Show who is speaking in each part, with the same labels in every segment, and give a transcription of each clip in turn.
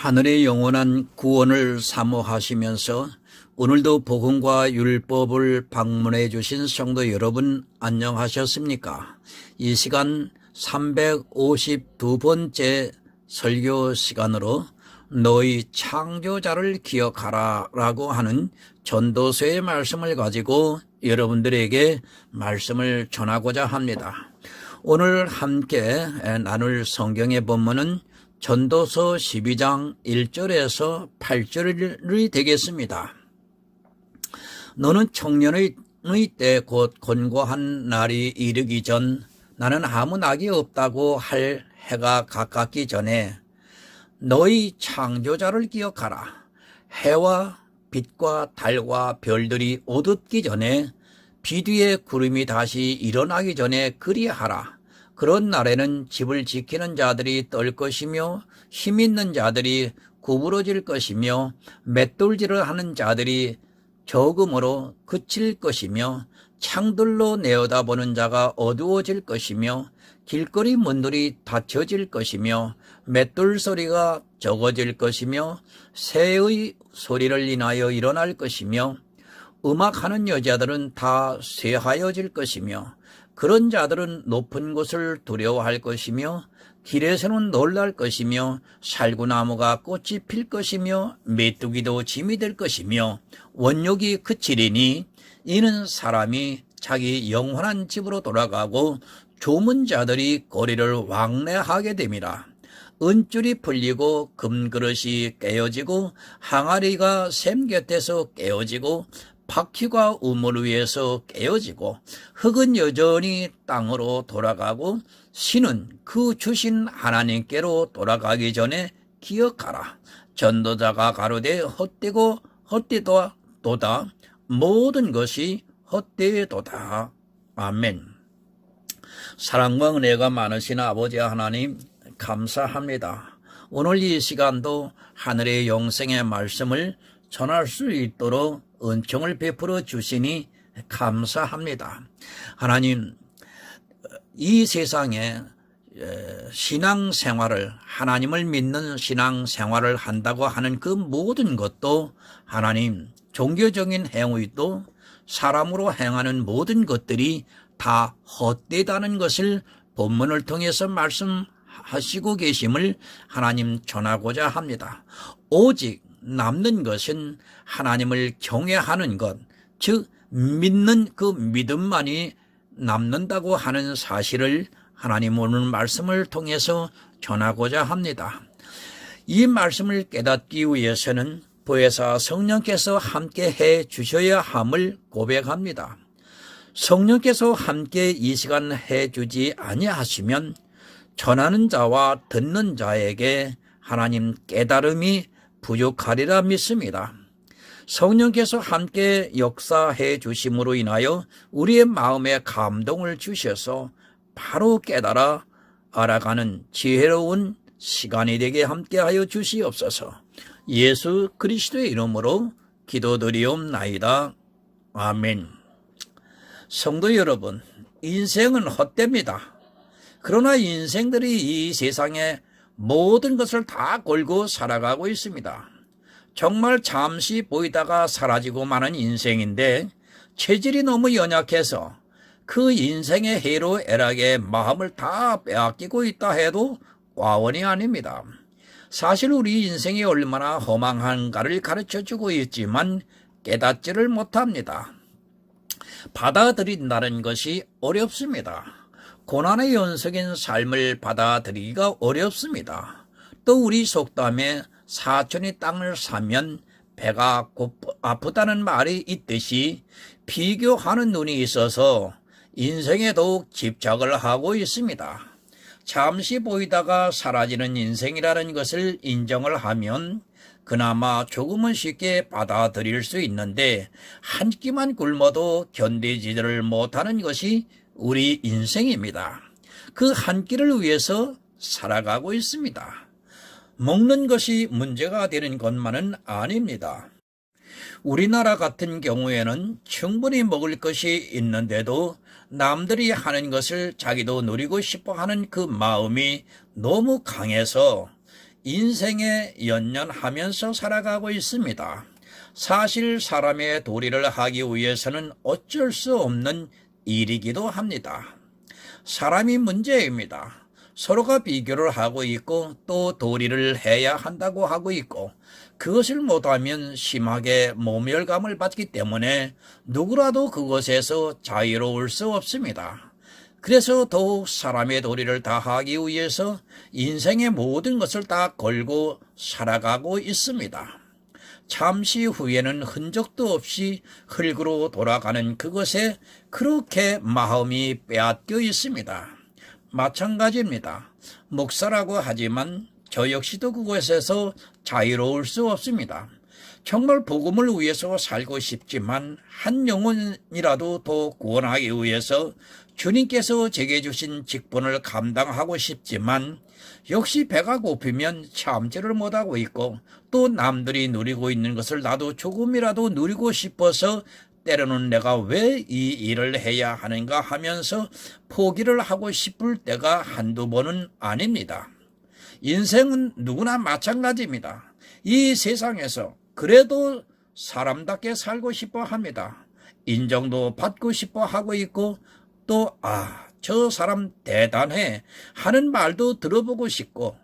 Speaker 1: 하늘의 영원한 구원을 사모하시면서 오늘도 복음과 율법을 방문해 주신 성도 여러분 안녕하셨습니까? 이 시간 352번째 설교 시간으로 너희 창조자를 기억하라 라고 하는 전도서의 말씀을 가지고 여러분들에게 말씀을 전하고자 합니다. 오늘 함께 나눌 성경의 본문은 전도서 12장 1절에서 8절이 되겠습니다. 너는 청년의 때 곧 곤고한 날이 이르기 전 나는 아무 낙이 없다고 할 해가 가깝기 전에 너희 창조자를 기억하라. 해와 빛과 달과 별들이 어둡기 전에 비 뒤에 구름이 다시 일어나기 전에 그리하라. 그런 날에는 집을 지키는 자들이 떨 것이며 힘 있는 자들이 구부러질 것이며 맷돌질을 하는 자들이 적음으로 그칠 것이며 창들로 내어다보는 자가 어두워질 것이며 길거리 문들이 닫혀질 것이며 맷돌 소리가 적어질 것이며 새의 소리를 인하여 일어날 것이며 음악하는 여자들은 다 쇠하여질 것이며 그런 자들은 높은 곳을 두려워할 것이며 길에서는 놀랄 것이며 살구나무가 꽃이 필 것이며 메뚜기도 짐이 될 것이며 원욕이 그치리니 이는 사람이 자기 영원한 집으로 돌아가고 조문 자들이 거리를 왕래하게 됨이라. 은줄이 풀리고 금그릇이 깨어지고 항아리가 샘 곁에서 깨어지고 바퀴가 우물 위에서 깨어지고 흙은 여전히 땅으로 돌아가고 신은 그 주신 하나님께로 돌아가기 전에 기억하라. 전도자가 가로되 헛되고 헛되도다 모든 것이 헛되도다. 아멘. 사랑과 은혜가 많으신 아버지 하나님 감사합니다. 오늘 이 시간도 하늘의 영생의 말씀을 전할 수 있도록 은총을 베풀어 주시니 감사합니다. 하나님, 이 세상에 신앙생활을, 하나님을 믿는 신앙생활을 한다고 하는 그 모든 것도 하나님, 종교적인 행위도 사람으로 행하는 모든 것들이 다 헛되다는 것을 본문을 통해서 말씀하시고 계심을 하나님 전하고자 합니다. 오직 남는 것은 하나님을 경외하는 것, 즉 믿는 그 믿음만이 남는다고 하는 사실을 하나님 오늘 말씀을 통해서 전하고자 합니다. 이 말씀을 깨닫기 위해서는 보혜사 성령께서 함께 해 주셔야 함을 고백합니다. 성령께서 함께 이 시간 해 주지 아니하시면 전하는 자와 듣는 자에게 하나님 깨달음이 부족하리라 믿습니다. 성령께서 함께 역사해 주심으로 인하여 우리의 마음에 감동을 주셔서 바로 깨달아 알아가는 지혜로운 시간이 되게 함께하여 주시옵소서. 예수 그리스도의 이름으로 기도드리옵나이다. 아멘. 성도 여러분, 인생은 헛됩니다. 그러나 인생들이 이 세상에 모든 것을 다 걸고 살아가고 있습니다. 정말 잠시 보이다가 사라지고 마는 인생인데 체질이 너무 연약해서 그 인생의 해로 애락에 마음을 다 빼앗기고 있다 해도 과언이 아닙니다. 사실 우리 인생이 얼마나 허망한가를 가르쳐주고 있지만 깨닫지를 못합니다. 받아들인다는 것이 어렵습니다. 고난의 연속인 삶을 받아들이기가 어렵습니다. 또 우리 속담에 사촌이 땅을 사면 배가 아프다는 말이 있듯이 비교하는 눈이 있어서 인생에 더욱 집착을 하고 있습니다. 잠시 보이다가 사라지는 인생이라는 것을 인정을 하면 그나마 조금은 쉽게 받아들일 수 있는데 한 끼만 굶어도 견디지를 못하는 것이 우리 인생입니다. 그 한 끼를 위해서 살아가고 있습니다. 먹는 것이 문제가 되는 것만은 아닙니다. 우리나라 같은 경우에는 충분히 먹을 것이 있는데도 남들이 하는 것을 자기도 누리고 싶어 하는 그 마음이 너무 강해서 인생에 연연하면서 살아가고 있습니다. 사실 사람의 도리를 하기 위해서는 어쩔 수 없는 일이기도 합니다. 사람이 문제입니다. 서로가 비교를 하고 있고 또 도리를 해야 한다고 하고 있고 그것을 못하면 심하게 모멸감을 받기 때문에 누구라도 그것에서 자유로울 수 없습니다. 그래서 더욱 사람의 도리를 다하기 위해서 인생의 모든 것을 다 걸고 살아가고 있습니다. 잠시 후에는 흔적도 없이 흙으로 돌아가는 그것에 그렇게 마음이 빼앗겨 있습니다. 마찬가지입니다. 목사라고 하지만 저 역시도 그곳에서 자유로울 수 없습니다. 정말 복음을 위해서 살고 싶지만 한 영혼이라도 더 구원하기 위해서 주님께서 제게 주신 직분을 감당하고 싶지만 역시 배가 고프면 참지를 못하고 있고 또 남들이 누리고 있는 것을 나도 조금이라도 누리고 싶어서 때로는 내가 왜 이 일을 해야 하는가 하면서 포기를 하고 싶을 때가 한두 번은 아닙니다. 인생은 누구나 마찬가지입니다. 이 세상에서 그래도 사람답게 살고 싶어 합니다. 인정도 받고 싶어 하고 있고 또 저 사람 대단해 하는 말도 들어보고 싶고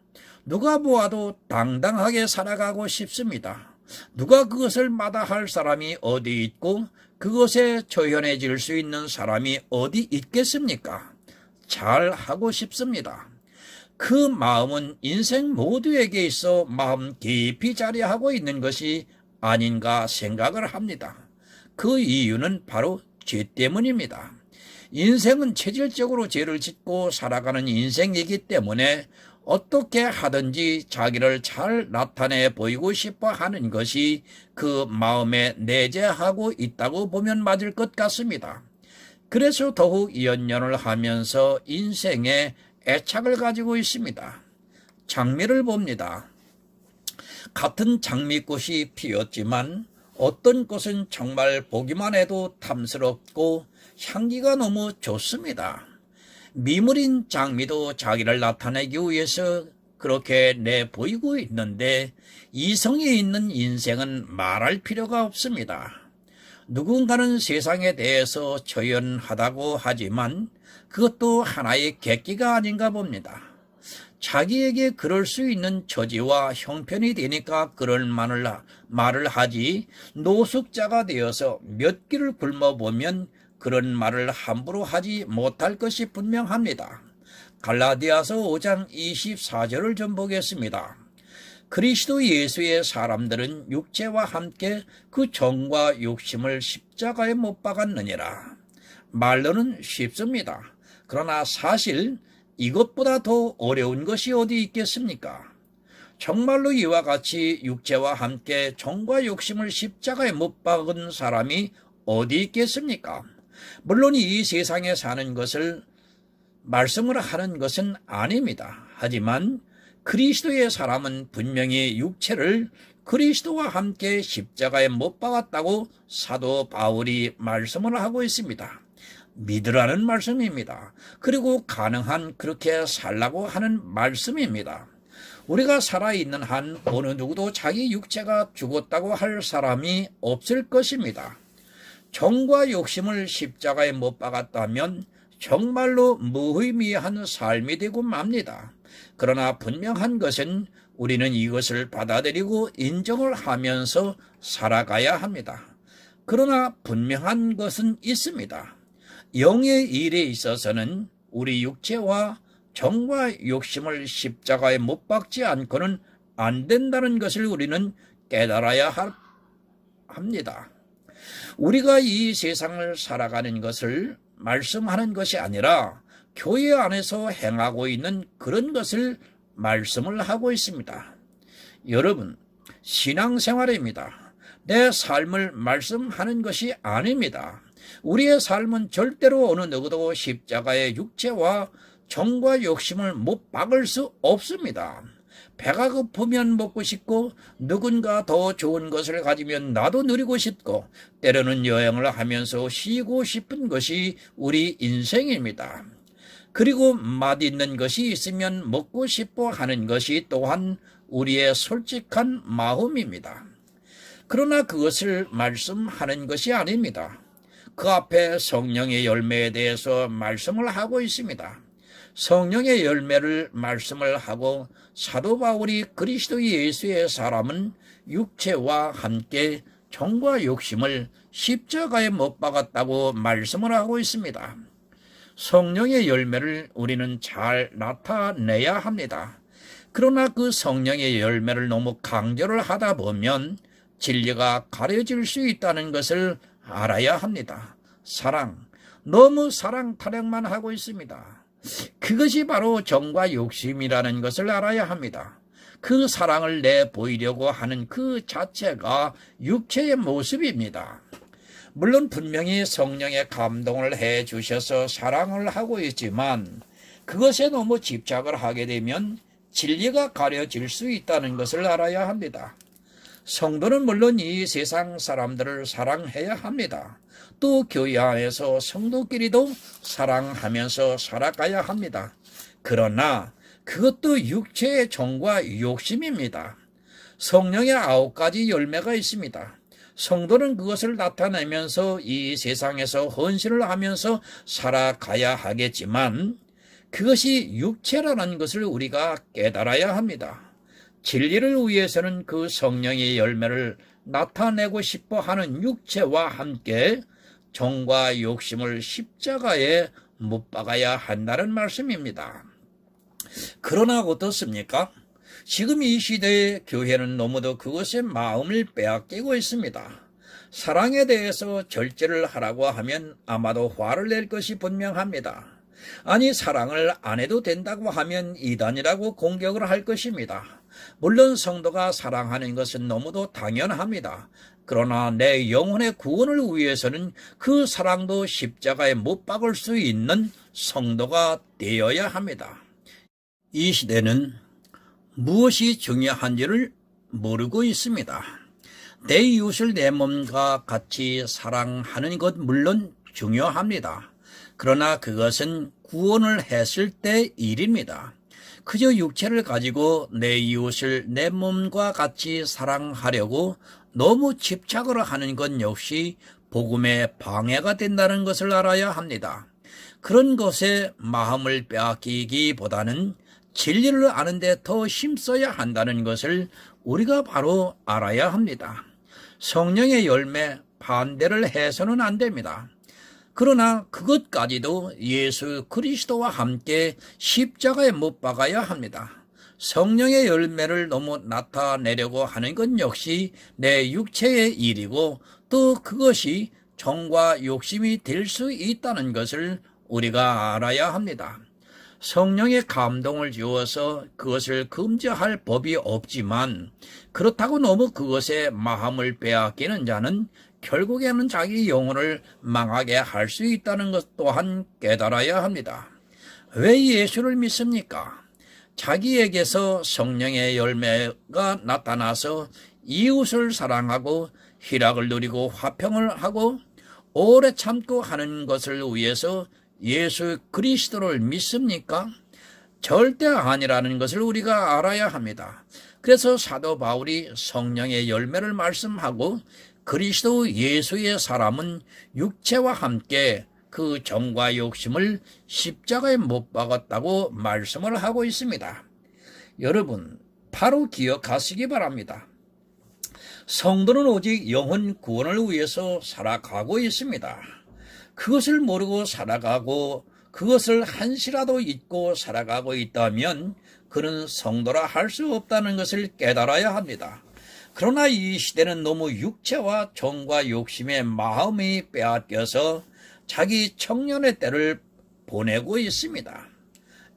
Speaker 1: 누가 보아도 당당하게 살아가고 싶습니다. 누가 그것을 마다할 사람이 어디 있고 그것에 조연해질 수 있는 사람이 어디 있겠습니까? 잘 하고 싶습니다. 그 마음은 인생 모두에게 있어 마음 깊이 자리하고 있는 것이 아닌가 생각을 합니다. 그 이유는 바로 죄 때문입니다. 인생은 체질적으로 죄를 짓고 살아가는 인생이기 때문에 어떻게 하든지 자기를 잘 나타내 보이고 싶어 하는 것이 그 마음에 내재하고 있다고 보면 맞을 것 같습니다. 그래서 더욱 연연을 하면서 인생에 애착을 가지고 있습니다. 장미를 봅니다. 같은 장미꽃이 피었지만 어떤 꽃은 정말 보기만 해도 탐스럽고 향기가 너무 좋습니다. 미물인 장미도 자기를 나타내기 위해서 그렇게 내보이고 있는데 이성이 있는 인생은 말할 필요가 없습니다. 누군가는 세상에 대해서 조연하다고 하지만 그것도 하나의 객기가 아닌가 봅니다. 자기에게 그럴 수 있는 처지와 형편이 되니까 그런 말을 하지 노숙자가 되어서 몇 끼를 굶어보면 그런 말을 함부로 하지 못할 것이 분명합니다. 갈라디아서 5장 24절을 좀 보겠습니다. 그리스도 예수의 사람들은 육체와 함께 그 정과 욕심을 십자가에 못 박았느니라. 말로는 쉽습니다. 그러나 사실 이것보다 더 어려운 것이 어디 있겠습니까? 정말로 이와 같이 육체와 함께 정과 욕심을 십자가에 못 박은 사람이 어디 있겠습니까? 물론 이 세상에 사는 것을 말씀을 하는 것은 아닙니다. 하지만 그리스도의 사람은 분명히 육체를 그리스도와 함께 십자가에 못 박았다고 사도 바울이 말씀을 하고 있습니다. 믿으라는 말씀입니다. 그리고 가능한 그렇게 살라고 하는 말씀입니다. 우리가 살아있는 한 어느 누구도 자기 육체가 죽었다고 할 사람이 없을 것입니다. 정과 욕심을 십자가에 못 박았다면 정말로 무의미한 삶이 되고 맙니다. 그러나 분명한 것은 우리는 이것을 받아들이고 인정을 하면서 살아가야 합니다. 그러나 분명한 것은 있습니다. 영의 일에 있어서는 우리 육체와 정과 욕심을 십자가에 못 박지 않고는 안 된다는 것을 우리는 깨달아야 합니다. 우리가 이 세상을 살아가는 것을 말씀하는 것이 아니라 교회 안에서 행하고 있는 그런 것을 말씀을 하고 있습니다. 여러분, 신앙생활입니다. 내 삶을 말씀하는 것이 아닙니다. 우리의 삶은 절대로 어느 누구도 십자가의 육체와 정과 욕심을 못 박을 수 없습니다. 배가 고프면 먹고 싶고 누군가 더 좋은 것을 가지면 나도 누리고 싶고 때로는 여행을 하면서 쉬고 싶은 것이 우리 인생입니다. 그리고 맛있는 것이 있으면 먹고 싶어 하는 것이 또한 우리의 솔직한 마음입니다. 그러나 그것을 말씀하는 것이 아닙니다. 그 앞에 성령의 열매에 대해서 말씀을 하고 있습니다. 성령의 열매를 말씀을 하고 사도 바울이 그리스도 예수의 사람은 육체와 함께 정과 욕심을 십자가에 못 박았다고 말씀을 하고 있습니다. 성령의 열매를 우리는 잘 나타내야 합니다. 그러나 그 성령의 열매를 너무 강조를 하다 보면 진리가 가려질 수 있다는 것을 알아야 합니다. 사랑, 너무 사랑 타령만 하고 있습니다. 그것이 바로 정과 욕심이라는 것을 알아야 합니다. 그 사랑을 내보이려고 하는 그 자체가 육체의 모습입니다. 물론 분명히 성령의 감동을 해 주셔서 사랑을 하고 있지만 그것에 너무 집착을 하게 되면 진리가 가려질 수 있다는 것을 알아야 합니다. 성도는 물론 이 세상 사람들을 사랑해야 합니다. 또 교회 안에서 성도끼리도 사랑하면서 살아가야 합니다. 그러나 그것도 육체의 정과 욕심입니다. 성령의 9가지 열매가 있습니다. 성도는 그것을 나타내면서 이 세상에서 헌신을 하면서 살아가야 하겠지만 그것이 육체라는 것을 우리가 깨달아야 합니다. 진리를 위해서는 그 성령의 열매를 나타내고 싶어 하는 육체와 함께 정과 욕심을 십자가에 못 박아야 한다는 말씀입니다. 그러나 어떻습니까? 지금 이 시대의 교회는 너무도 그것에 마음을 빼앗기고 있습니다. 사랑에 대해서 절제를 하라고 하면 아마도 화를 낼 것이 분명합니다. 아니, 사랑을 안 해도 된다고 하면 이단이라고 공격을 할 것입니다. 물론 성도가 사랑하는 것은 너무도 당연합니다. 그러나 내 영혼의 구원을 위해서는 그 사랑도 십자가에 못 박을 수 있는 성도가 되어야 합니다. 이 시대는 무엇이 중요한지를 모르고 있습니다. 내 이웃을 내 몸과 같이 사랑하는 것 물론 중요합니다. 그러나 그것은 구원을 했을 때 일입니다. 그저 육체를 가지고 내 이웃을 내 몸과 같이 사랑하려고 너무 집착을 하는 것 역시 복음의 방해가 된다는 것을 알아야 합니다. 그런 것에 마음을 빼앗기기보다는 진리를 아는 데 더 힘써야 한다는 것을 우리가 바로 알아야 합니다. 성령의 열매 반대를 해서는 안 됩니다. 그러나 그것까지도 예수 그리스도와 함께 십자가에 못 박아야 합니다. 성령의 열매를 너무 나타내려고 하는 것 역시 내 육체의 일이고 또 그것이 정과 욕심이 될 수 있다는 것을 우리가 알아야 합니다. 성령의 감동을 주어서 그것을 금지할 법이 없지만 그렇다고 너무 그것에 마음을 빼앗기는 자는 결국에는 자기 영혼을 망하게 할 수 있다는 것 또한 깨달아야 합니다. 왜 예수를 믿습니까? 자기에게서 성령의 열매가 나타나서 이웃을 사랑하고 희락을 누리고 화평을 하고 오래 참고 하는 것을 위해서 예수 그리스도를 믿습니까? 절대 아니라는 것을 우리가 알아야 합니다. 그래서 사도 바울이 성령의 열매를 말씀하고 그리스도 예수의 사람은 육체와 함께 그 정과 욕심을 십자가에 못 박았다고 말씀을 하고 있습니다. 여러분, 바로 기억하시기 바랍니다. 성도는 오직 영혼 구원을 위해서 살아가고 있습니다. 그것을 모르고 살아가고 그것을 한시라도 잊고 살아가고 있다면 그는 성도라 할 수 없다는 것을 깨달아야 합니다. 그러나 이 시대는 너무 육체와 정과 욕심의 마음이 빼앗겨서 자기 청년의 때를 보내고 있습니다.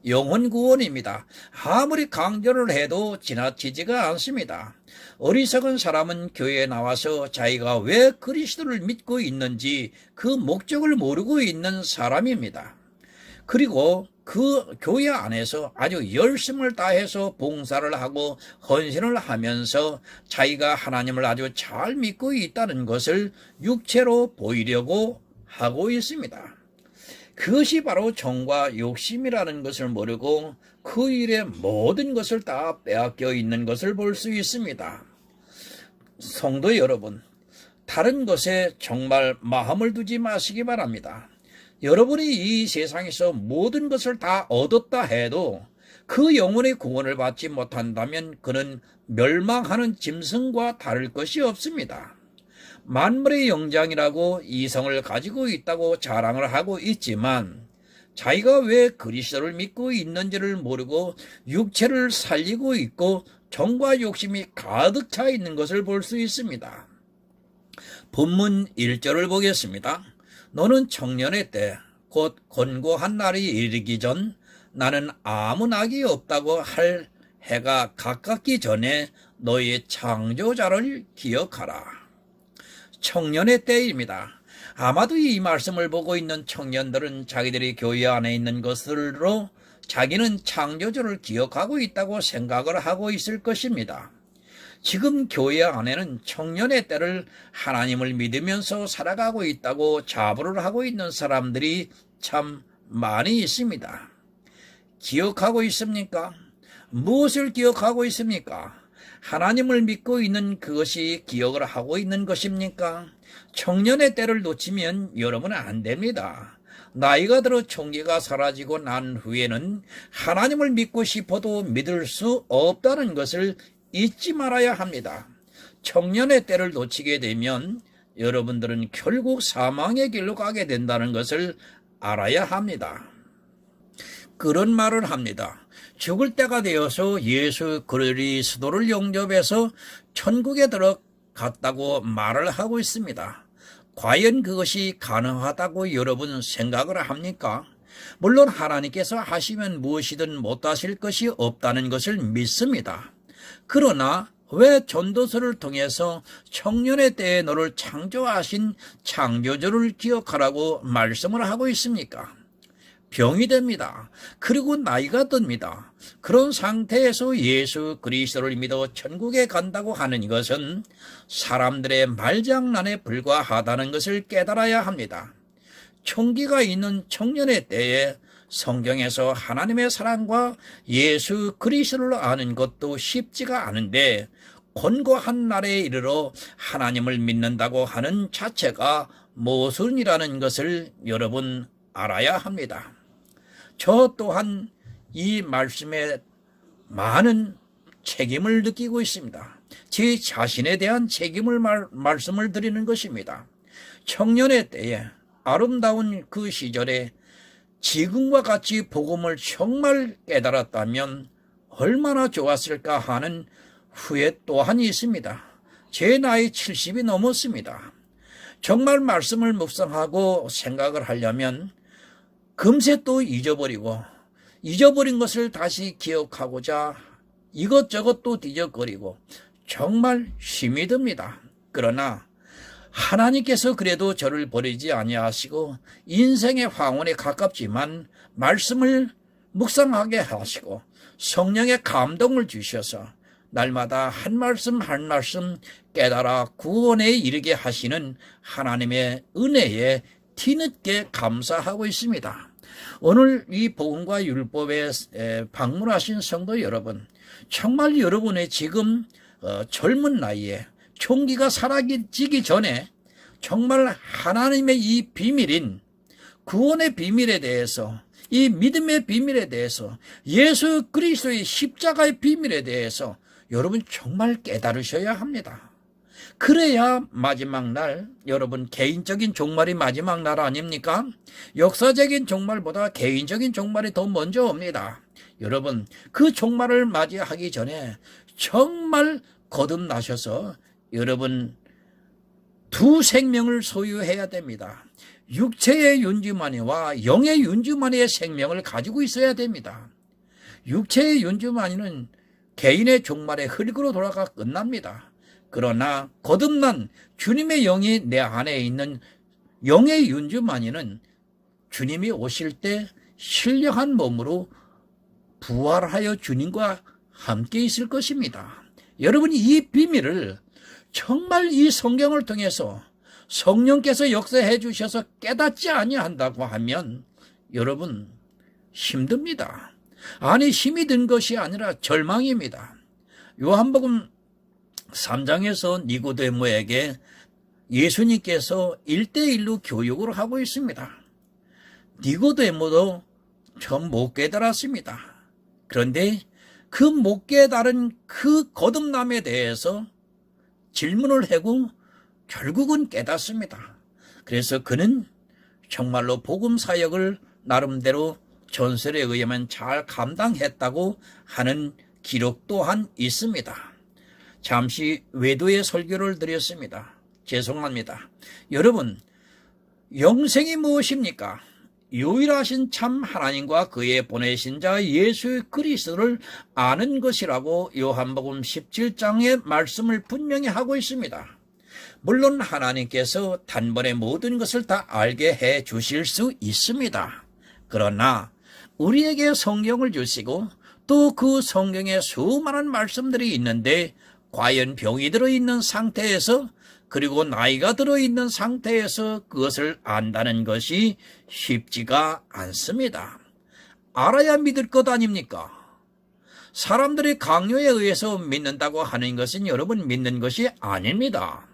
Speaker 1: 영혼 구원입니다. 아무리 강조를 해도 지나치지가 않습니다. 어리석은 사람은 교회에 나와서 자기가 왜 그리스도를 믿고 있는지 그 목적을 모르고 있는 사람입니다. 그리고 그 교회 안에서 아주 열심을 다해서 봉사를 하고 헌신을 하면서 자기가 하나님을 아주 잘 믿고 있다는 것을 육체로 보이려고 하고 있습니다. 그것이 바로 정과 욕심이라는 것을 모르고 그 일의 모든 것을 다 빼앗겨 있는 것을 볼 수 있습니다. 성도 여러분, 다른 것에 정말 마음을 두지 마시기 바랍니다. 여러분이 이 세상에서 모든 것을 다 얻었다 해도 그 영혼의 구원을 받지 못한다면 그는 멸망하는 짐승과 다를 것이 없습니다. 만물의 영장이라고 이성을 가지고 있다고 자랑을 하고 있지만 자기가 왜 그리스도를 믿고 있는지를 모르고 육체를 살리고 있고 정과 욕심이 가득 차 있는 것을 볼 수 있습니다. 본문 1절을 보겠습니다. 너는 청년의 때 곧 곤고한 날이 이르기 전 나는 아무 낙이 없다고 할 해가 가깝기 전에 너의 창조자를 기억하라. 청년의 때입니다. 아마도 이 말씀을 보고 있는 청년들은 자기들이 교회 안에 있는 것으로 자기는 창조주를 기억하고 있다고 생각을 하고 있을 것입니다. 지금 교회 안에는 청년의 때를 하나님을 믿으면서 살아가고 있다고 자부를 하고 있는 사람들이 참 많이 있습니다. 기억하고 있습니까? 무엇을 기억하고 있습니까? 하나님을 믿고 있는 그것이 기억을 하고 있는 것입니까? 청년의 때를 놓치면 여러분은 안 됩니다. 나이가 들어 총기가 사라지고 난 후에는 하나님을 믿고 싶어도 믿을 수 없다는 것을 잊지 말아야 합니다. 청년의 때를 놓치게 되면 여러분들은 결국 사망의 길로 가게 된다는 것을 알아야 합니다. 그런 말을 합니다. 죽을 때가 되어서 예수 그리스도를 영접해서 천국에 들어갔다고 말을 하고 있습니다. 과연 그것이 가능하다고 여러분 생각을 합니까? 물론 하나님께서 하시면 무엇이든 못하실 것이 없다는 것을 믿습니다. 그러나 왜 전도서를 통해서 청년의 때에 너를 창조하신 창조주를 기억하라고 말씀을 하고 있습니까? 병이 됩니다. 그리고 나이가 듭니다. 그런 상태에서 예수 그리스도를 믿어 천국에 간다고 하는 것은 사람들의 말장난에 불과하다는 것을 깨달아야 합니다. 총기가 있는 청년의 때에 성경에서 하나님의 사랑과 예수 그리스도를 아는 것도 쉽지가 않은데 곤고한 날에 이르러 하나님을 믿는다고 하는 자체가 모순이라는 것을 여러분 알아야 합니다. 저 또한 이 말씀에 많은 책임을 느끼고 있습니다. 제 자신에 대한 책임을 말씀을 드리는 것입니다. 청년의 때에 아름다운 그 시절에 지금과 같이 복음을 정말 깨달았다면 얼마나 좋았을까 하는 후회 또한 있습니다. 제 나이 70이 넘었습니다. 정말 말씀을 묵상하고 생각을 하려면 금세 또 잊어버린 것을 다시 기억하고자 이것저것 또 뒤적거리고 정말 힘이 듭니다. 그러나 하나님께서 그래도 저를 버리지 아니하시고 인생의 황혼에 가깝지만 말씀을 묵상하게 하시고 성령의 감동을 주셔서 날마다 한 말씀 한 말씀 깨달아 구원에 이르게 하시는 하나님의 은혜에 뒤늦게 감사하고 있습니다. 오늘 이 복음과 율법에 방문하신 성도 여러분, 정말 여러분의 지금 젊은 나이에 총기가 사라지기 전에 정말 하나님의 이 비밀인 구원의 비밀에 대해서, 이 믿음의 비밀에 대해서, 예수 그리스도의 십자가의 비밀에 대해서 여러분 정말 깨달으셔야 합니다. 그래야 마지막 날, 여러분 개인적인 종말이 마지막 날 아닙니까? 역사적인 종말보다 개인적인 종말이 더 먼저 옵니다. 여러분 그 종말을 맞이하기 전에 정말 거듭나셔서 여러분 두 생명을 소유해야 됩니다. 육체의 윤주만이와 영의 윤주만이의 생명을 가지고 있어야 됩니다. 육체의 윤주만이는 개인의 종말에 흙으로 돌아가 끝납니다. 그러나 거듭난 주님의 영이 내 안에 있는 영의 윤주만이는 주님이 오실 때 신령한 몸으로 부활하여 주님과 함께 있을 것입니다. 여러분이 이 비밀을 정말 이 성경을 통해서 성령께서 역사해 주셔서 깨닫지 아니한다고 하면 여러분 힘듭니다. 아니, 힘이 든 것이 아니라 절망입니다. 요한복음 3장에서 니고데모에게 예수님께서 1대1로 교육을 하고 있습니다. 니고데모도 좀 못 깨달았습니다. 그런데 그 못 깨달은 그 거듭남에 대해서 질문을 하고 결국은 깨닫습니다. 그래서 그는 정말로 복음 사역을 나름대로 전설에 의하면 잘 감당했다고 하는 기록 또한 있습니다. 잠시 외도의 설교를 드렸습니다. 죄송합니다. 여러분, 영생이 무엇입니까? 유일하신 참 하나님과 그의 보내신 자 예수 그리스도를 아는 것이라고 요한복음 17장의 말씀을 분명히 하고 있습니다. 물론 하나님께서 단번에 모든 것을 다 알게 해 주실 수 있습니다. 그러나 우리에게 성경을 주시고 또 그 성경에 수많은 말씀들이 있는데 과연 병이 들어있는 상태에서 그리고 나이가 들어있는 상태에서 그것을 안다는 것이 쉽지가 않습니다. 알아야 믿을 것 아닙니까? 사람들이 강요에 의해서 믿는다고 하는 것은 여러분 믿는 것이 아닙니다.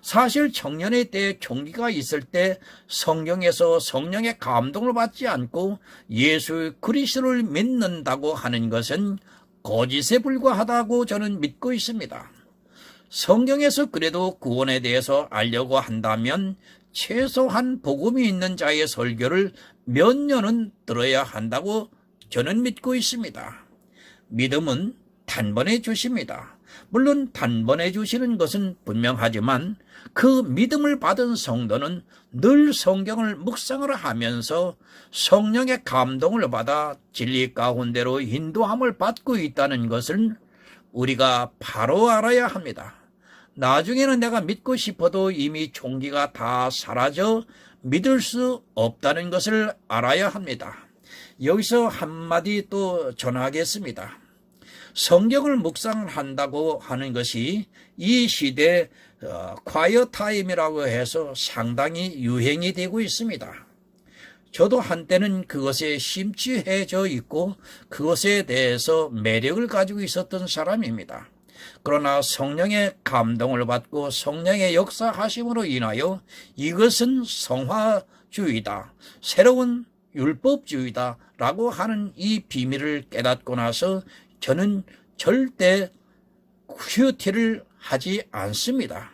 Speaker 1: 사실 청년의 때에 총기가 있을 때 성경에서 성령의 감동을 받지 않고 예수 그리스도를 믿는다고 하는 것은 거짓에 불과하다고 저는 믿고 있습니다. 성경에서 그래도 구원에 대해서 알려고 한다면 최소한 복음이 있는 자의 설교를 몇 년은 들어야 한다고 저는 믿고 있습니다. 믿음은 단번에 주십니다. 물론 단번에 주시는 것은 분명하지만 그 믿음을 받은 성도는 늘 성경을 묵상을 하면서 성령의 감동을 받아 진리 가운데로 인도함을 받고 있다는 것을 우리가 바로 알아야 합니다. 나중에는 내가 믿고 싶어도 이미 총기가 다 사라져 믿을 수 없다는 것을 알아야 합니다. 여기서 한마디 또 전하겠습니다. 성경을 묵상한다고 하는 것이 이 시대 콰이어 타임이라고 해서 상당히 유행이 되고 있습니다. 저도 한때는 그것에 심취해져 있고 그것에 대해서 매력을 가지고 있었던 사람입니다. 그러나 성령의 감동을 받고 성령의 역사하심으로 인하여 이것은 성화주의다, 새로운 율법주의다 라고 하는 이 비밀을 깨닫고 나서 저는 절대 큐티를 하지 않습니다.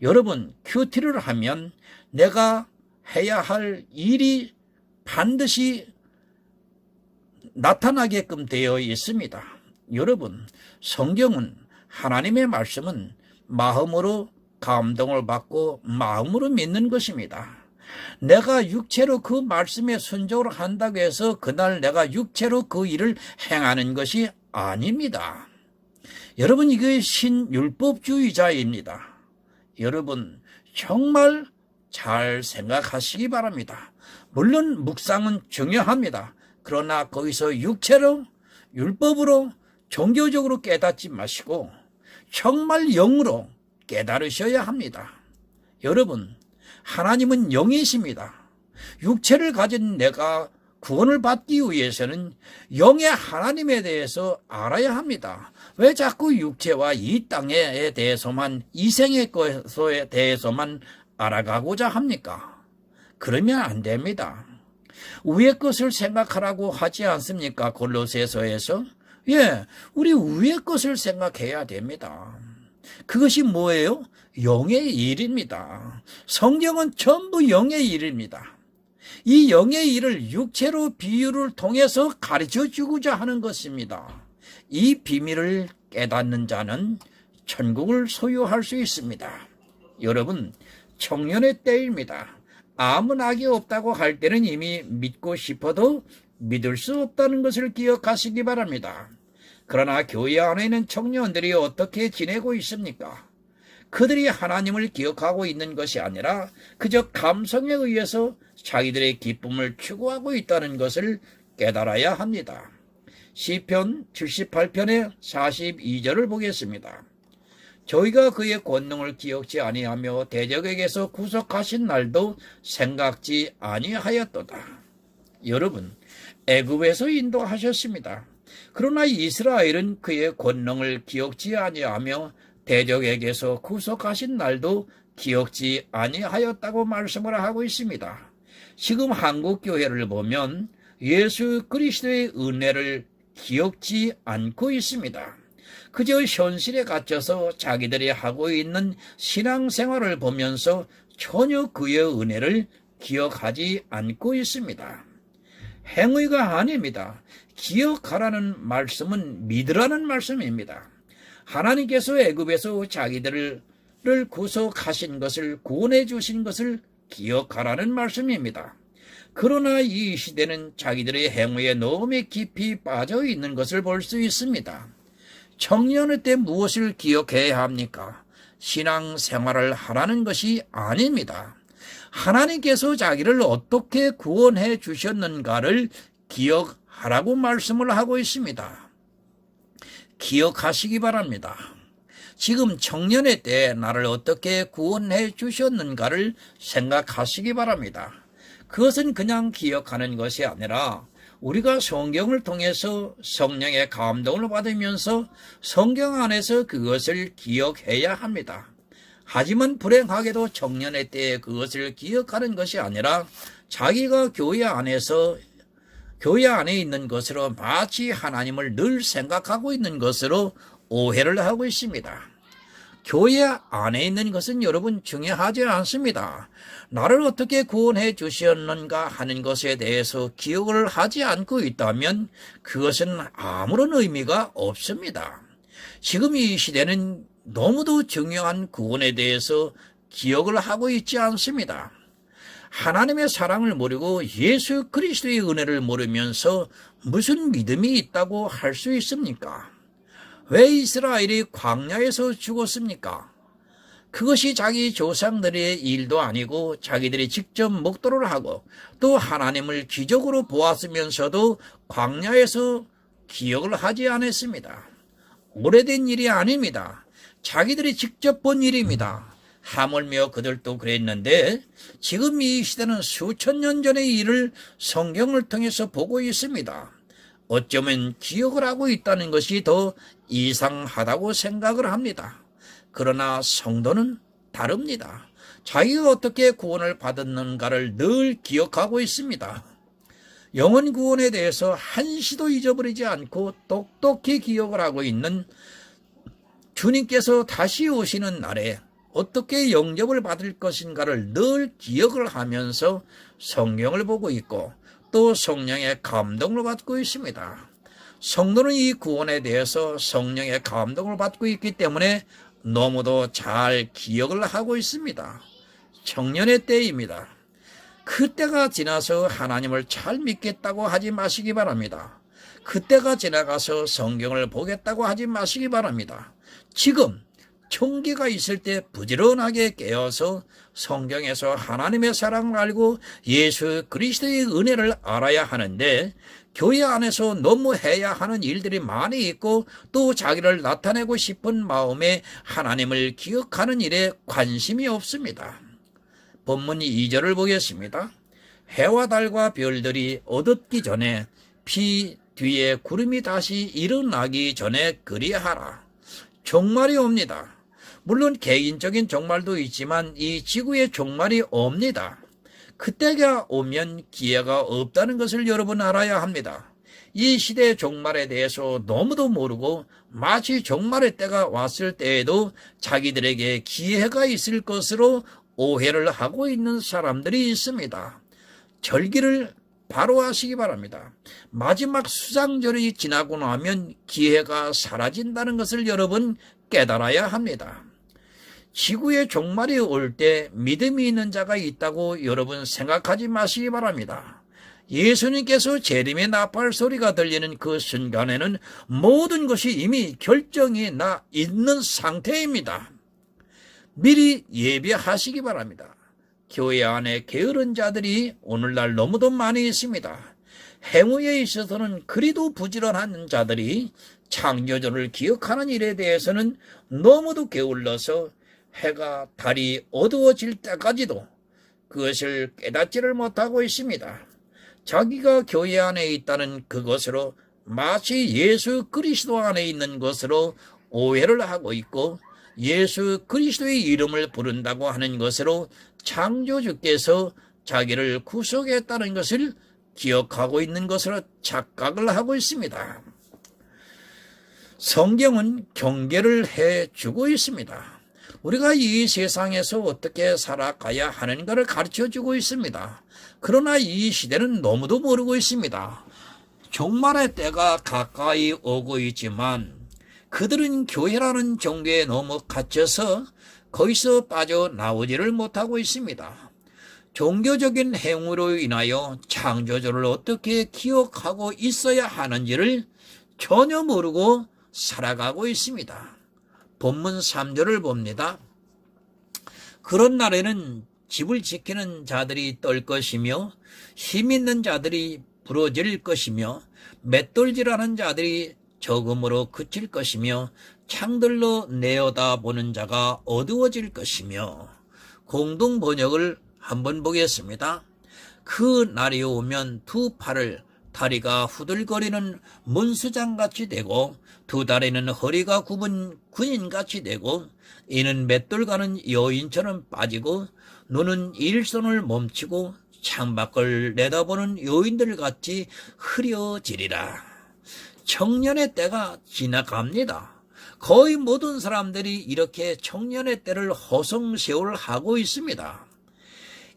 Speaker 1: 여러분, 큐티를 하면 내가 해야 할 일이 반드시 나타나게끔 되어 있습니다. 여러분, 성경은 하나님의 말씀은 마음으로 감동을 받고 마음으로 믿는 것입니다. 내가 육체로 그 말씀에 순종을 한다고 해서 그날 내가 육체로 그 일을 행하는 것이 아닙니다. 여러분, 이게 신율법주의자입니다. 여러분, 정말 잘 생각하시기 바랍니다. 물론 묵상은 중요합니다. 그러나 거기서 육체로, 율법으로, 종교적으로 깨닫지 마시고 정말 영으로 깨달으셔야 합니다. 여러분, 하나님은 영이십니다. 육체를 가진 내가 구원을 받기 위해서는 영의 하나님에 대해서 알아야 합니다. 왜 자꾸 육체와 이 땅에 대해서만, 이생의 것에 대해서만 알아가고자 합니까? 그러면 안 됩니다. 위의 것을 생각하라고 하지 않습니까? 골로새서에서. 우리 위의 것을 생각해야 됩니다. 그것이 뭐예요? 영의 일입니다. 성경은 전부 영의 일입니다. 이 영의 일을 육체로 비유를 통해서 가르쳐 주고자 하는 것입니다. 이 비밀을 깨닫는 자는 천국을 소유할 수 있습니다. 여러분, 청년의 때입니다. 아무 낙이 없다고 할 때는 이미 믿고 싶어도 믿을 수 없다는 것을 기억하시기 바랍니다. 그러나 교회 안에 있는 청년들이 어떻게 지내고 있습니까? 그들이 하나님을 기억하고 있는 것이 아니라 그저 감성에 의해서 자기들의 기쁨을 추구하고 있다는 것을 깨달아야 합니다. 시편 78편의 42절을 보겠습니다. 저희가 그의 권능을 기억지 아니하며 대적에게서 구속하신 날도 생각지 아니하였도다. 여러분, 애굽에서 인도하셨습니다. 그러나 이스라엘은 그의 권능을 기억지 아니하며 대적에게서 구속하신 날도 기억지 아니하였다고 말씀을 하고 있습니다. 지금 한국 교회를 보면 예수 그리스도의 은혜를 기억지 않고 있습니다. 그저 현실에 갇혀서 자기들이 하고 있는 신앙생활을 보면서 전혀 그의 은혜를 기억하지 않고 있습니다. 행위가 아닙니다. 기억하라는 말씀은 믿으라는 말씀입니다. 하나님께서 애굽에서 자기들을 구속하신 것을, 구원해 주신 것을 기억하라는 말씀입니다. 그러나 이 시대는 자기들의 행위에 너무 깊이 빠져 있는 것을 볼 수 있습니다. 청년의 때 무엇을 기억해야 합니까? 신앙생활을 하라는 것이 아닙니다. 하나님께서 자기를 어떻게 구원해 주셨는가를 기억하라고 말씀을 하고 있습니다. 기억하시기 바랍니다. 지금 청년의 때 나를 어떻게 구원해 주셨는가를 생각하시기 바랍니다. 그것은 그냥 기억하는 것이 아니라 우리가 성경을 통해서 성령의 감동을 받으면서 성경 안에서 그것을 기억해야 합니다. 하지만 불행하게도 청년의 때에 그것을 기억하는 것이 아니라 자기가 교회 안에 있는 것으로 마치 하나님을 늘 생각하고 있는 것으로 오해를 하고 있습니다. 교회 안에 있는 것은 여러분 중요하지 않습니다. 나를 어떻게 구원해 주셨는가 하는 것에 대해서 기억을 하지 않고 있다면 그것은 아무런 의미가 없습니다. 지금 이 시대는 너무도 중요한 구원에 대해서 기억을 하고 있지 않습니다. 하나님의 사랑을 모르고 예수 그리스도의 은혜를 모르면서 무슨 믿음이 있다고 할 수 있습니까? 왜 이스라엘이 광야에서 죽었습니까? 그것이 자기 조상들의 일도 아니고 자기들이 직접 목도를 하고 또 하나님을 기적으로 보았으면서도 광야에서 기억을 하지 않았습니다. 오래된 일이 아닙니다. 자기들이 직접 본 일입니다. 하물며 그들도 그랬는데 지금 이 시대는 수천 년 전의 일을 성경을 통해서 보고 있습니다. 어쩌면 기억을 하고 있다는 것이 더 이상하다고 생각을 합니다. 그러나 성도는 다릅니다. 자기가 어떻게 구원을 받았는가를 늘 기억하고 있습니다. 영혼 구원에 대해서 한시도 잊어버리지 않고 똑똑히 기억을 하고 있는 주님께서 다시 오시는 날에 어떻게 영접을 받을 것인가를 늘 기억을 하면서 성경을 보고 있고 또 성령의 감동을 받고 있습니다. 성도는 이 구원에 대해서 성령의 감동을 받고 있기 때문에 너무도 잘 기억을 하고 있습니다. 청년의 때입니다. 그때가 지나서 하나님을 잘 믿겠다고 하지 마시기 바랍니다. 그때가 지나가서 성경을 보겠다고 하지 마시기 바랍니다. 지금 총기가 있을 때 부지런하게 깨어서 성경에서 하나님의 사랑을 알고 예수 그리스도의 은혜를 알아야 하는데 교회 안에서 너무 해야 하는 일들이 많이 있고 또 자기를 나타내고 싶은 마음에 하나님을 기억하는 일에 관심이 없습니다. 본문 2절을 보겠습니다. 해와 달과 별들이 어둡기 전에 비 뒤에 구름이 다시 일어나기 전에 그리하라. 종말이 옵니다. 물론 개인적인 종말도 있지만 이 지구의 종말이 옵니다. 그때가 오면 기회가 없다는 것을 여러분 알아야 합니다. 이 시대의 종말에 대해서 너무도 모르고 마치 종말의 때가 왔을 때에도 자기들에게 기회가 있을 것으로 오해를 하고 있는 사람들이 있습니다. 절기를 바로 하시기 바랍니다. 마지막 수장절이 지나고 나면 기회가 사라진다는 것을 여러분 깨달아야 합니다. 지구의 종말이 올 때 믿음이 있는 자가 있다고 여러분 생각하지 마시기 바랍니다. 예수님께서 재림의 나팔 소리가 들리는 그 순간에는 모든 것이 이미 결정이 나 있는 상태입니다. 미리 예비하시기 바랍니다. 교회 안에 게으른 자들이 오늘날 너무도 많이 있습니다. 행위에 있어서는 그리도 부지런한 자들이 창조주를 기억하는 일에 대해서는 너무도 게을러서 해가 달이 어두워질 때까지도 그것을 깨닫지를 못하고 있습니다. 자기가 교회 안에 있다는 그것으로 마치 예수 그리스도 안에 있는 것으로 오해를 하고 있고, 예수 그리스도의 이름을 부른다고 하는 것으로 창조주께서 자기를 구속했다는 것을 기억하고 있는 것으로 착각을 하고 있습니다. 성경은 경계를 해주고 있습니다. 우리가 이 세상에서 어떻게 살아가야 하는가를 가르쳐주고 있습니다. 그러나 이 시대는 너무도 모르고 있습니다. 종말의 때가 가까이 오고 있지만 그들은 교회라는 종교에 너무 갇혀서 거기서 빠져나오지를 못하고 있습니다. 종교적인 행위로 인하여 창조주를 어떻게 기억하고 있어야 하는지를 전혀 모르고 살아가고 있습니다. 본문 3절을 봅니다. 그런 날에는 집을 지키는 자들이 떨 것이며 힘 있는 자들이 부러질 것이며 맷돌질하는 자들이 적음으로 그칠 것이며 창들로 내어다보는 자가 어두워질 것이며. 공동 번역을 한번 보겠습니다. 그 날이 오면 두 팔을 다리가 후들거리는 문수장같이 되고 두 다리는 허리가 굽은 군인같이 되고 이는 맷돌 가는 여인처럼 빠지고 눈은 일손을 멈추고 창밖을 내다보는 여인들같이 흐려지리라. 청년의 때가 지나갑니다. 거의 모든 사람들이 이렇게 청년의 때를 허송세월하고 있습니다.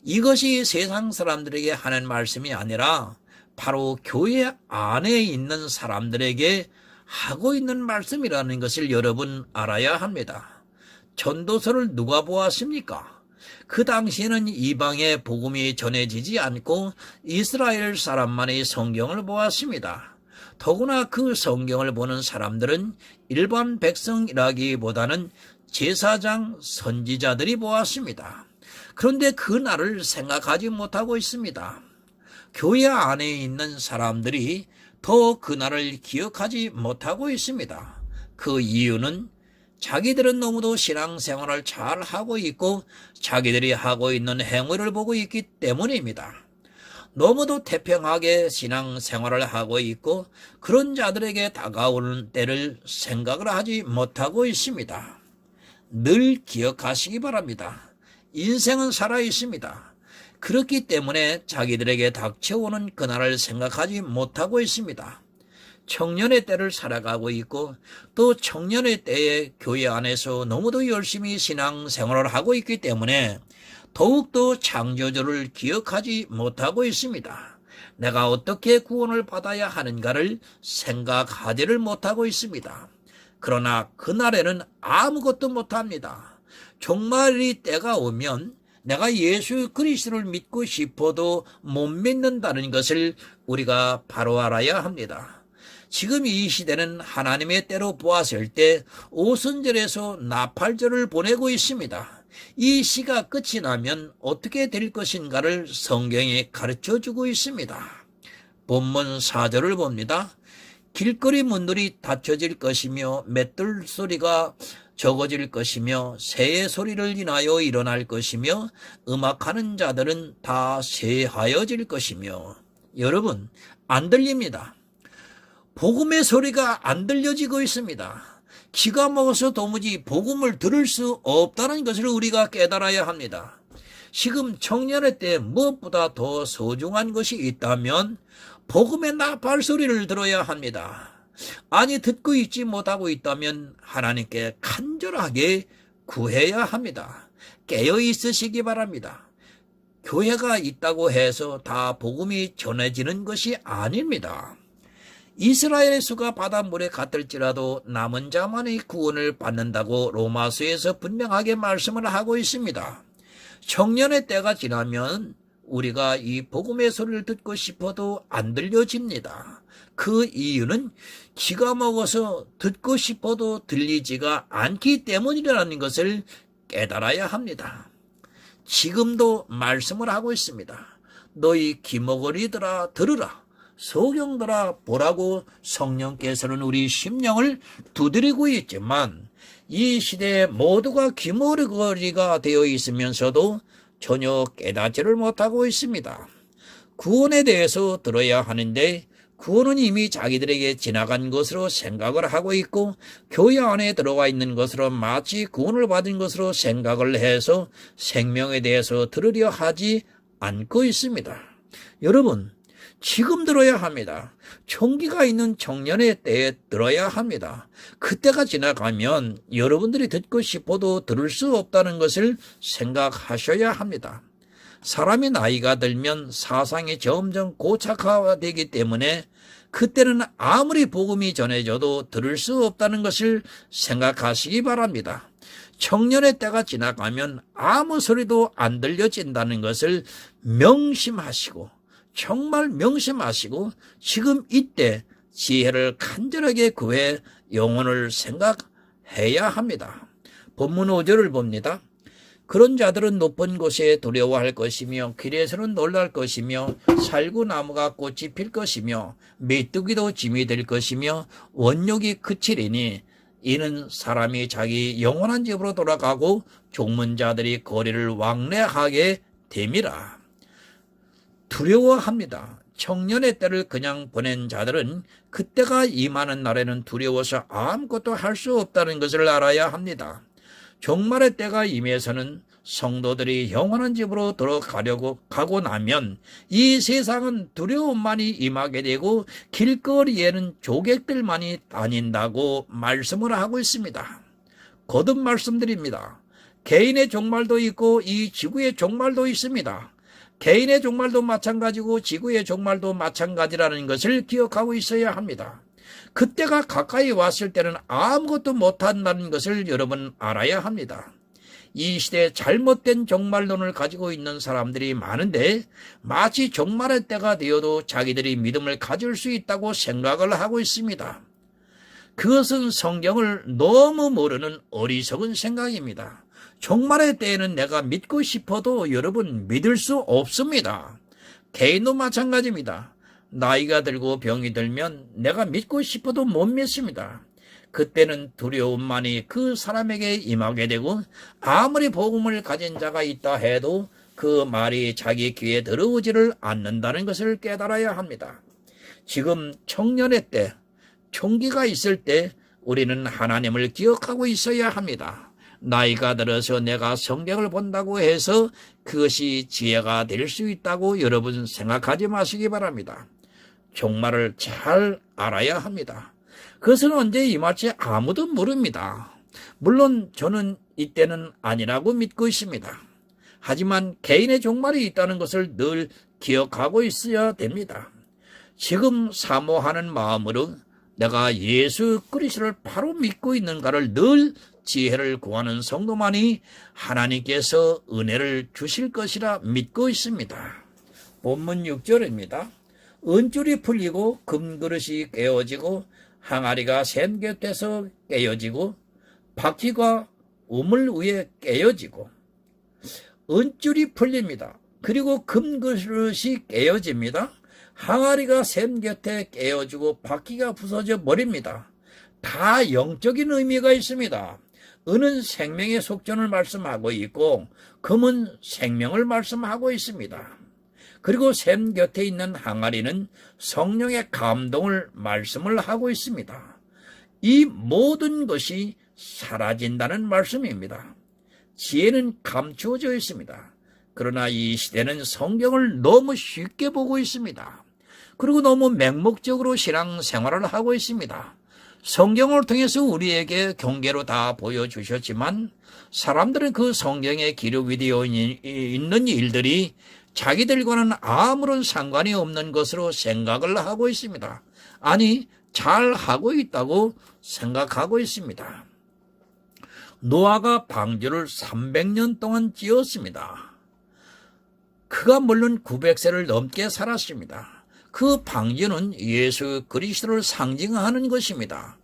Speaker 1: 이것이 세상 사람들에게 하는 말씀이 아니라 바로 교회 안에 있는 사람들에게 하고 있는 말씀이라는 것을 여러분 알아야 합니다. 전도서를 누가 보았습니까? 그 당시에는 이방의 복음이 전해지지 않고 이스라엘 사람만이 성경을 보았습니다. 더구나 그 성경을 보는 사람들은 일반 백성이라기보다는 제사장, 선지자들이 보았습니다. 그런데 그 날을 생각하지 못하고 있습니다. 교회 안에 있는 사람들이 더 그날을 기억하지 못하고 있습니다. 그 이유는 자기들은 너무도 신앙생활을 잘 하고 있고 자기들이 하고 있는 행위를 보고 있기 때문입니다. 너무도 태평하게 신앙생활을 하고 있고 그런 자들에게 다가오는 때를 생각을 하지 못하고 있습니다. 늘 기억하시기 바랍니다. 인생은 살아있습니다. 그렇기 때문에 자기들에게 닥쳐오는 그날을 생각하지 못하고 있습니다. 청년의 때를 살아가고 있고 또 청년의 때에 교회 안에서 너무도 열심히 신앙생활을 하고 있기 때문에 더욱더 창조주를 기억하지 못하고 있습니다. 내가 어떻게 구원을 받아야 하는가를 생각하지를 못하고 있습니다. 그러나 그날에는 아무것도 못합니다. 종말의 때가 오면 내가 예수 그리스도를 믿고 싶어도 못 믿는다는 것을 우리가 바로 알아야 합니다. 지금 이 시대는 하나님의 때로 보았을 때 오순절에서 나팔절을 보내고 있습니다. 이 시가 끝이 나면 어떻게 될 것인가를 성경에 가르쳐주고 있습니다. 본문 4절을 봅니다. 길거리 문들이 닫혀질 것이며 맷돌 소리가 적어질 것이며 새의 소리를 인하여 일어날 것이며 음악하는 자들은 다 쇠하여질 것이며. 여러분, 안 들립니다. 복음의 소리가 안 들려지고 있습니다. 기가 먹어서 도무지 복음을 들을 수 없다는 것을 우리가 깨달아야 합니다. 지금 청년의 때 무엇보다 더 소중한 것이 있다면 복음의 나팔 소리를 들어야 합니다. 아니 듣고 있지 못하고 있다면 하나님께 간절하게 구해야 합니다. 깨어 있으시기 바랍니다. 교회가 있다고 해서 다 복음이 전해지는 것이 아닙니다. 이스라엘의 수가 바닷물에 같을지라도 남은 자만이 구원을 받는다고 로마서에서 분명하게 말씀을 하고 있습니다. 청년의 때가 지나면 우리가 이 복음의 소리를 듣고 싶어도 안 들려집니다. 그 이유는 기가 먹어서 듣고 싶어도 들리지가 않기 때문이라는 것을 깨달아야 합니다. 지금도 말씀을 하고 있습니다. 너희 기머거리들아 들으라, 소경들아 보라고 성령께서는 우리 심령을 두드리고 있지만 이 시대에 모두가 기머거리가 되어 있으면서도 전혀 깨닫지를 못하고 있습니다. 구원에 대해서 들어야 하는데 구원은 이미 자기들에게 지나간 것으로 생각을 하고 있고 교회 안에 들어와 있는 것으로 마치 구원을 받은 것으로 생각을 해서 생명에 대해서 들으려 하지 않고 있습니다. 여러분, 지금 들어야 합니다. 총기가 있는 청년의 때에 들어야 합니다. 그때가 지나가면 여러분들이 듣고 싶어도 들을 수 없다는 것을 생각하셔야 합니다. 사람이 나이가 들면 사상이 점점 고착화되기 때문에 그때는 아무리 복음이 전해져도 들을 수 없다는 것을 생각하시기 바랍니다. 청년의 때가 지나가면 아무 소리도 안 들려진다는 것을 명심하시고 정말 명심하시고 지금 이때 지혜를 간절하게 구해 영혼을 생각해야 합니다. 본문 5절을 봅니다. 그런 자들은 높은 곳에 두려워할 것이며 길에서는 놀랄 것이며 살구나무가 꽃이 필 것이며 메뚜기도 짐이 될 것이며 원욕이 그치리니 이는 사람이 자기 영원한 집으로 돌아가고 종문자들이 거리를 왕래하게 됨이라. 두려워합니다. 청년의 때를 그냥 보낸 자들은 그때가 임하는 날에는 두려워서 아무것도 할 수 없다는 것을 알아야 합니다. 종말의 때가 임해서는 성도들이 영원한 집으로 들어가려고 가고 나면 이 세상은 두려움만이 임하게 되고 길거리에는 조객들만이 다닌다고 말씀을 하고 있습니다. 거듭 말씀드립니다. 개인의 종말도 있고 이 지구의 종말도 있습니다. 개인의 종말도 마찬가지고 지구의 종말도 마찬가지라는 것을 기억하고 있어야 합니다. 그때가 가까이 왔을 때는 아무것도 못한다는 것을 여러분 알아야 합니다. 이 시대에 잘못된 종말론을 가지고 있는 사람들이 많은데 마치 종말의 때가 되어도 자기들이 믿음을 가질 수 있다고 생각을 하고 있습니다. 그것은 성경을 너무 모르는 어리석은 생각입니다. 종말의 때에는 내가 믿고 싶어도 여러분 믿을 수 없습니다. 개인도 마찬가지입니다. 나이가 들고 병이 들면 내가 믿고 싶어도 못 믿습니다. 그때는 두려움만이 그 사람에게 임하게 되고 아무리 복음을 가진 자가 있다 해도 그 말이 자기 귀에 들어오지를 않는다는 것을 깨달아야 합니다. 지금 청년의 때, 총기가 있을 때 우리는 하나님을 기억하고 있어야 합니다. 나이가 들어서 내가 성경을 본다고 해서 그것이 지혜가 될 수 있다고 여러분 생각하지 마시기 바랍니다. 종말을 잘 알아야 합니다. 그것은 언제 임할지 아무도 모릅니다. 물론 저는 이때는 아니라고 믿고 있습니다. 하지만 개인의 종말이 있다는 것을 늘 기억하고 있어야 됩니다. 지금 사모하는 마음으로 내가 예수 그리스도를 바로 믿고 있는가를 늘 지혜를 구하는 성도만이 하나님께서 은혜를 주실 것이라 믿고 있습니다. 본문 6절입니다. 은줄이 풀리고 금그릇이 깨어지고 항아리가 샘 곁에서 깨어지고 바퀴가 우물 위에 깨어지고 은줄이 풀립니다. 그리고 금그릇이 깨어집니다. 항아리가 샘 곁에 깨어지고 바퀴가 부서져 버립니다. 다 영적인 의미가 있습니다. 은은 생명의 속전을 말씀하고 있고 금은 생명을 말씀하고 있습니다. 그리고 샘 곁에 있는 항아리는 성령의 감동을 말씀을 하고 있습니다. 이 모든 것이 사라진다는 말씀입니다. 지혜는 감추어져 있습니다. 그러나 이 시대는 성경을 너무 쉽게 보고 있습니다. 그리고 너무 맹목적으로 신앙생활을 하고 있습니다. 성경을 통해서 우리에게 경계로 다 보여주셨지만 사람들은 그 성경에 기록이 되어 있는 일들이 자기들과는 아무런 상관이 없는 것으로 생각을 하고 있습니다. 아니, 잘 하고 있다고 생각하고 있습니다. 노아가 방주를 300년 동안 지었습니다. 그가 물론 900세를 넘게 살았습니다. 그 방주는 예수 그리스도를 상징하는 것입니다.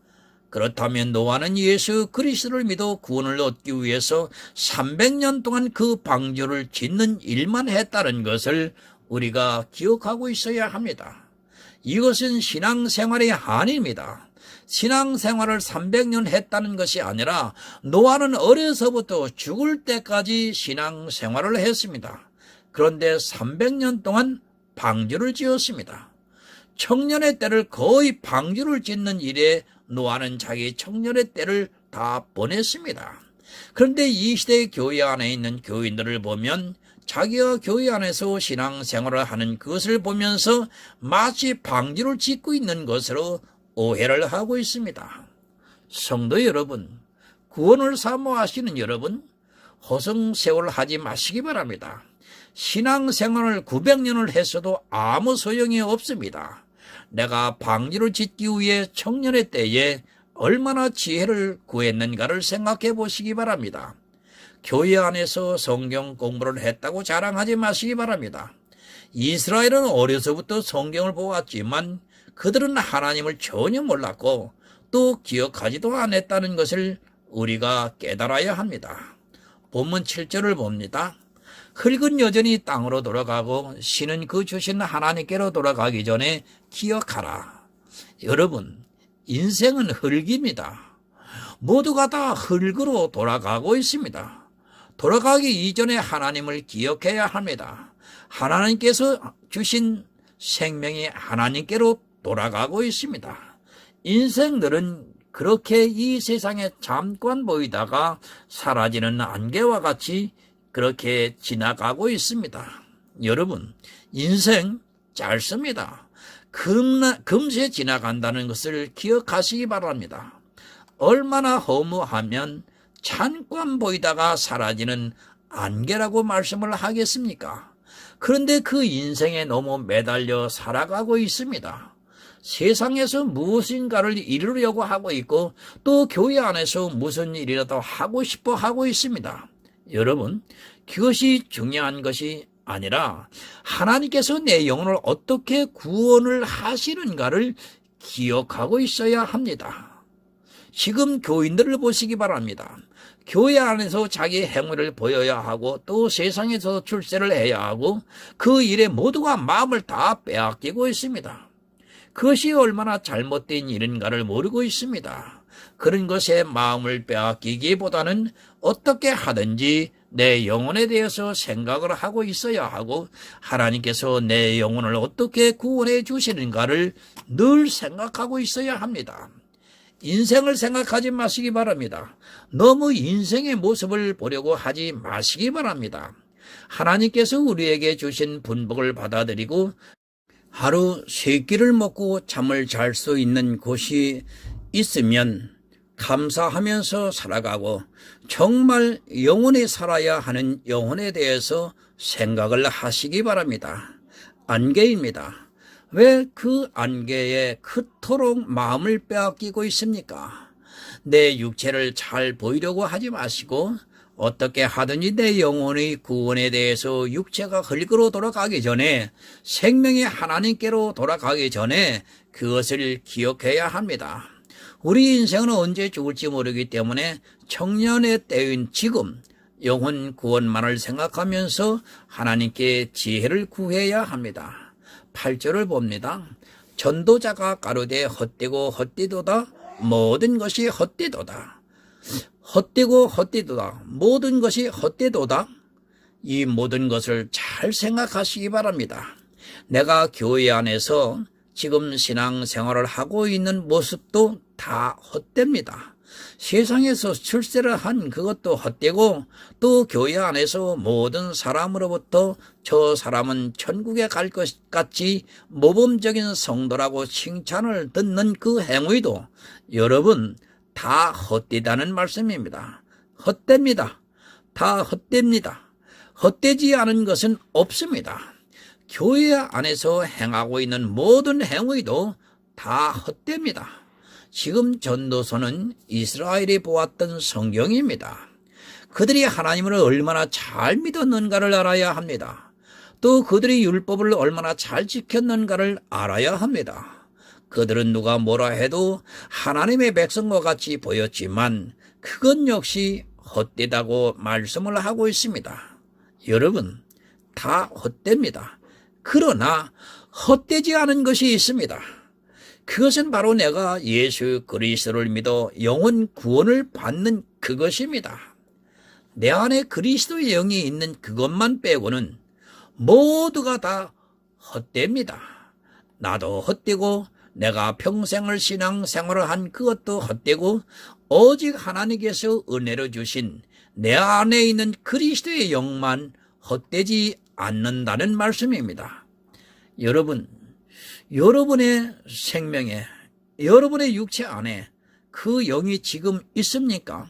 Speaker 1: 그렇다면 노아는 예수 그리스도를 믿어 구원을 얻기 위해서 300년 동안 그 방주를 짓는 일만 했다는 것을 우리가 기억하고 있어야 합니다. 이것은 신앙생활의 한입니다. 신앙생활을 300년 했다는 것이 아니라 노아는 어려서부터 죽을 때까지 신앙생활을 했습니다. 그런데 300년 동안 방주를 지었습니다. 청년의 때를 거의 방주를 짓는 일에 노아는 자기 청년의 때를 다 보냈습니다. 그런데 이 시대 교회 안에 있는 교인들을 보면 자기가 교회 안에서 신앙생활을 하는 그것을 보면서 마치 방주를 짓고 있는 것으로 오해를 하고 있습니다. 성도 여러분, 구원을 사모하시는 여러분, 허송세월 하지 마시기 바랍니다. 신앙생활을 900년을 했어도 아무 소용이 없습니다. 내가 방주를 짓기 위해 청년의 때에 얼마나 지혜를 구했는가를 생각해 보시기 바랍니다. 교회 안에서 성경 공부를 했다고 자랑하지 마시기 바랍니다. 이스라엘은 어려서부터 성경을 보았지만 그들은 하나님을 전혀 몰랐고 또 기억하지도 않았다는 것을 우리가 깨달아야 합니다. 본문 7절을 봅니다. 흙은 여전히 땅으로 돌아가고 신은 그 주신 하나님께로 돌아가기 전에 기억하라. 여러분, 인생은 흙입니다. 모두가 다 흙으로 돌아가고 있습니다. 돌아가기 이전에 하나님을 기억해야 합니다. 하나님께서 주신 생명이 하나님께로 돌아가고 있습니다. 인생들은 그렇게 이 세상에 잠깐 보이다가 사라지는 안개와 같이 그렇게 지나가고 있습니다. 여러분, 인생 짧습니다. 금세 지나간다는 것을 기억하시기 바랍니다. 얼마나 허무하면 잠깐 보이다가 사라지는 안개라고 말씀을 하겠습니까? 그런데 그 인생에 너무 매달려 살아가고 있습니다. 세상에서 무엇인가를 이루려고 하고 있고 또 교회 안에서 무슨 일이라도 하고 싶어 하고 있습니다. 여러분, 그것이 중요한 것이 아니라 하나님께서 내 영혼을 어떻게 구원을 하시는가를 기억하고 있어야 합니다. 지금 교인들을 보시기 바랍니다. 교회 안에서 자기 행위를 보여야 하고 또 세상에서 출세를 해야 하고 그 일에 모두가 마음을 다 빼앗기고 있습니다. 그것이 얼마나 잘못된 일인가를 모르고 있습니다. 그런 것에 마음을 빼앗기기보다는 어떻게 하든지 내 영혼에 대해서 생각을 하고 있어야 하고 하나님께서 내 영혼을 어떻게 구원해 주시는가를 늘 생각하고 있어야 합니다. 인생을 생각하지 마시기 바랍니다. 너무 인생의 모습을 보려고 하지 마시기 바랍니다. 하나님께서 우리에게 주신 분복을 받아들이고 하루 3끼를 먹고 잠을 잘 수 있는 곳이 있으면 감사하면서 살아가고 정말 영원히 살아야 하는 영혼에 대해서 생각을 하시기 바랍니다. 안개입니다. 왜 그 안개에 그토록 마음을 빼앗기고 있습니까? 내 육체를 잘 보이려고 하지 마시고 어떻게 하든지 내 영혼의 구원에 대해서 육체가 흙으로 돌아가기 전에 생명이 하나님께로 돌아가기 전에 그것을 기억해야 합니다. 우리 인생은 언제 죽을지 모르기 때문에 청년의 때인 지금 영혼 구원만을 생각하면서 하나님께 지혜를 구해야 합니다. 8절을 봅니다. 전도자가 가로되 헛되고 헛되도다 모든 것이 헛되도다. 헛되고 헛되도다 모든 것이 헛되도다. 이 모든 것을 잘 생각하시기 바랍니다. 내가 교회 안에서 지금 신앙생활을 하고 있는 모습도 다 헛됩니다. 세상에서 출세를 한 그것도 헛되고 또 교회 안에서 모든 사람으로부터 저 사람은 천국에 갈 것 같이 모범적인 성도라고 칭찬을 듣는 그 행위도 여러분 다 헛되다는 말씀입니다. 헛됩니다. 다 헛됩니다. 헛되지 않은 것은 없습니다. 교회 안에서 행하고 있는 모든 행위도 다 헛됩니다. 지금 전도서는 이스라엘이 보았던 성경입니다. 그들이 하나님을 얼마나 잘 믿었는가를 알아야 합니다. 또 그들이 율법을 얼마나 잘 지켰는가를 알아야 합니다. 그들은 누가 뭐라 해도 하나님의 백성과 같이 보였지만 그건 역시 헛되다고 말씀을 하고 있습니다. 여러분, 다 헛됩니다. 그러나 헛되지 않은 것이 있습니다. 그것은 바로 내가 예수 그리스도를 믿어 영혼 구원을 받는 그것입니다. 내 안에 그리스도의 영이 있는 그것만 빼고는 모두가 다 헛되입니다. 나도 헛되고 내가 평생을 신앙생활을 한 그것도 헛되고 오직 하나님께서 은혜로 주신 내 안에 있는 그리스도의 영만 헛되지 않는다는 말씀입니다. 여러분, 여러분의 생명에, 여러분의 육체 안에 그 영이 지금 있습니까?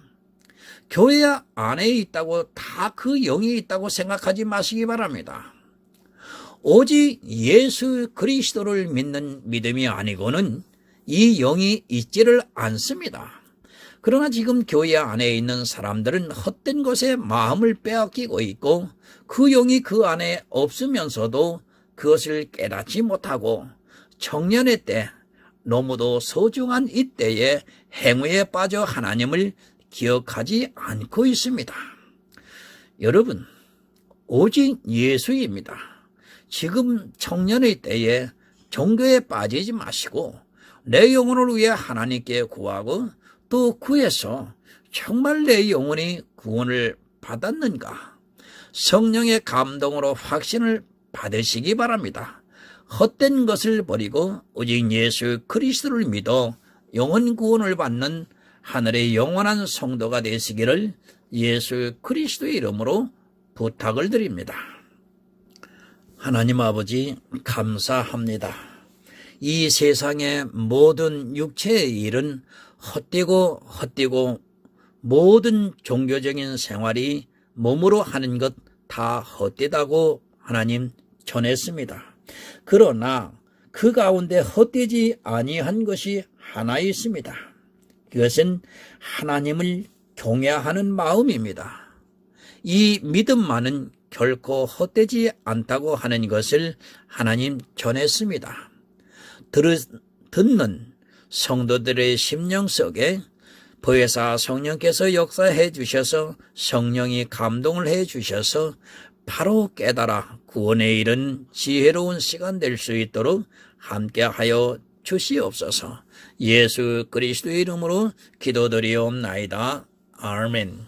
Speaker 1: 교회 안에 있다고 다 그 영이 있다고 생각하지 마시기 바랍니다. 오직 예수 그리스도를 믿는 믿음이 아니고는 이 영이 있지를 않습니다. 그러나 지금 교회 안에 있는 사람들은 헛된 것에 마음을 빼앗기고 있고 그 영이 그 안에 없으면서도 그것을 깨닫지 못하고 청년의 때, 너무도 소중한 이때에 행위에 빠져 하나님을 기억하지 않고 있습니다. 여러분, 오직 예수입니다. 지금 청년의 때에 종교에 빠지지 마시고 내 영혼을 위해 하나님께 구하고 또 구해서 정말 내 영혼이 구원을 받았는가? 성령의 감동으로 확신을 받으시기 바랍니다. 헛된 것을 버리고 오직 예수 그리스도를 믿어 영혼 구원을 받는 하늘의 영원한 성도가 되시기를 예수 그리스도의 이름으로 부탁을 드립니다. 하나님 아버지, 감사합니다. 이 세상의 모든 육체의 일은 헛되고 모든 종교적인 생활이 몸으로 하는 것 다 헛되다고 하나님 전했습니다. 그러나 그 가운데 헛되지 아니한 것이 하나 있습니다. 그것은 하나님을 경외하는 마음입니다. 이 믿음만은 결코 헛되지 않다고 하는 것을 하나님 전했습니다. 듣는 성도들의 심령 속에 보혜사 성령께서 역사해 주셔서 성령이 감동을 해 주셔서 바로 깨달아 구원에 이른 지혜로운 시간 될 수 있도록 함께하여 주시옵소서. 예수 그리스도의 이름으로 기도드리옵나이다. 아멘.